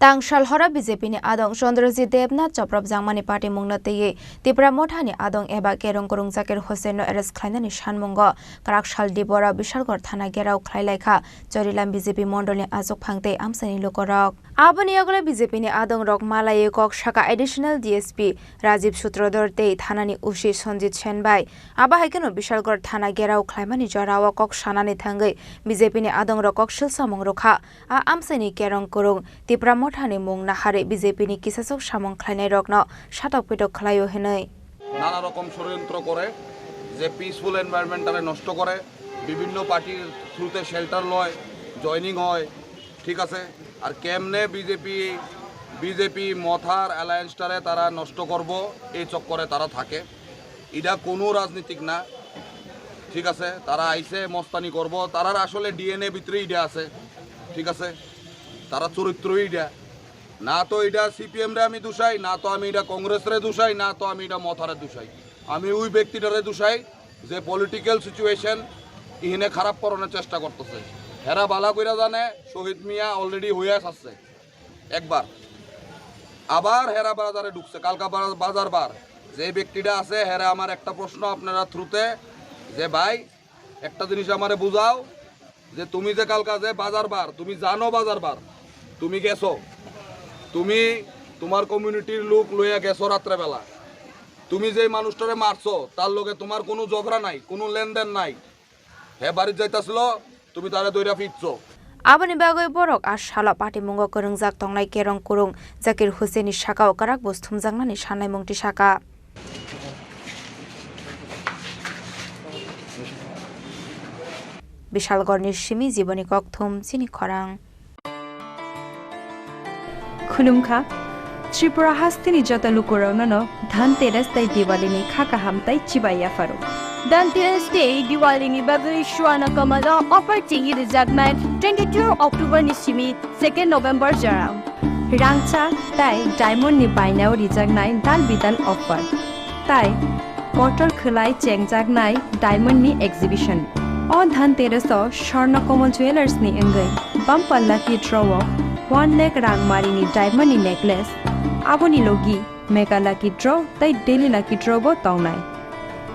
Tangsal hora BJP ni Adong Chondrajit Devnath Choprab Jangmani Patimung na teye Tripura mothani Adong eba kerong korong zakir Hussein no arrest khlainani shanmungo Kwraksalo dibora Bishalgarh Thana Gerao khlaikha Chorilam BJP mondol ni azok phangte amsani Lukurok aboni agole BJP ni Adong rok malaye kok shaka additional DSP Rajiv Sutrodor te Thana ni ushi Sonjit Senbai aba haikeno Bishalgarh Thana Gerao khlaimani Gerao kok shanani thangai BJP ni Adong rok kok silsamong rokha a amsani kerong korong Tripura Thani mung nahare BJP ni kisasok samong khlainai rokno shatok pitok khlaio henai নানা রকম ষড়যন্ত্র করে যে peaceful এনভায়রনমেন্টটারে নষ্ট করে বিভিন্ন পার্টির থ্রুতে শেল্টার লয় জয়নিং হয় ঠিক আছে আর কেমনে বিজেপি মথার অ্যালায়েন্সটারে তারা নষ্ট করব এই চক্করে তারা থাকে এটা কোনো রাজনীতিক না ঠিক আছে তারা আইছে মস্তানি করব তারার আসলে ডিএনএ ভিতরে এটা আছে ঠিক আছে তারা চরিত্রই এটা না তো এটা সিপিএম রে আমি দোষাই না তো আমি এটা কংগ্রেস রে দোষাই না তো আমি এটা মথারে দোষাই আমি ওই ব্যক্তিটারে দোষাই যে পলিটিক্যাল সিচুয়েশন ইহনে খারাপ করানোর চেষ্টা করতেছে হেরা বালা কইরা জানে শহীদ মিয়া অলরেডি হয়ে আসছে একবার আবার হেরা বাজারে ঢুকছে কালকা বাজার বার যে ব্যক্তিটা আছে হেরা আমার একটা প্রশ্ন আপনারা থ্রুতে যে ভাই একটা জিনিস আমারে বুঝাও যে তুমি যে কালকা যে বাজার বার তুমি জানো বাজার বার তুমি গেছো তুমি তোমার কমিউনিটির লোক লইয়া গেছো রাত্রে বেলা তুমি যে মানুষটারে মারছো তার লগে তোমার কোনো ঝগড়া নাই কোনো লেনদেন নাই হে বাড়ি যাইতাছিল তুমি তারে দইরা ফিরছো aboni bagoi borok ashala Patimung korong jak tongnai kerong korong zakir Hussein ni shaka karak bosthum jangnani sanai mungti shaka Bishalgarh ni Shimi jiboni kokthum Chini Khorang Khulumkha Tripura hastini jota Lukurok no Dhanteras tai Diwali ni khaka hamtai chibaya faro Dhanteras day Diwali ni bagri shuana kamala opportunity rejagnai 22 October ni Shimi 2 November Gerao Rangcha tai diamond ni bainao rejagnai dal bidal offer tai bottle khulai chengjagnai diamond ni exhibition o Dhanteras o Swarna Kamal Jewelers ni engai bumper lucky draw 1 lakh rangmari ni diamond ni necklace aboni logi mega lucky draw tai daily lucky draw bo tongnai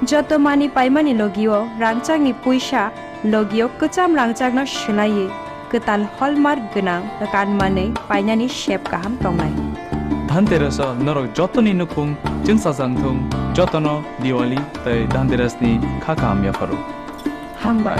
joto mani paimani logio rangchang ni puisa logio kacham rangchang no shilai ketal hallmark gnang kan mane painani shape kaham tongnai Dhanteras norok jotoni nukung jingsa jangthung jotono Diwali tai Dhanteras ni khaka amya faro hambar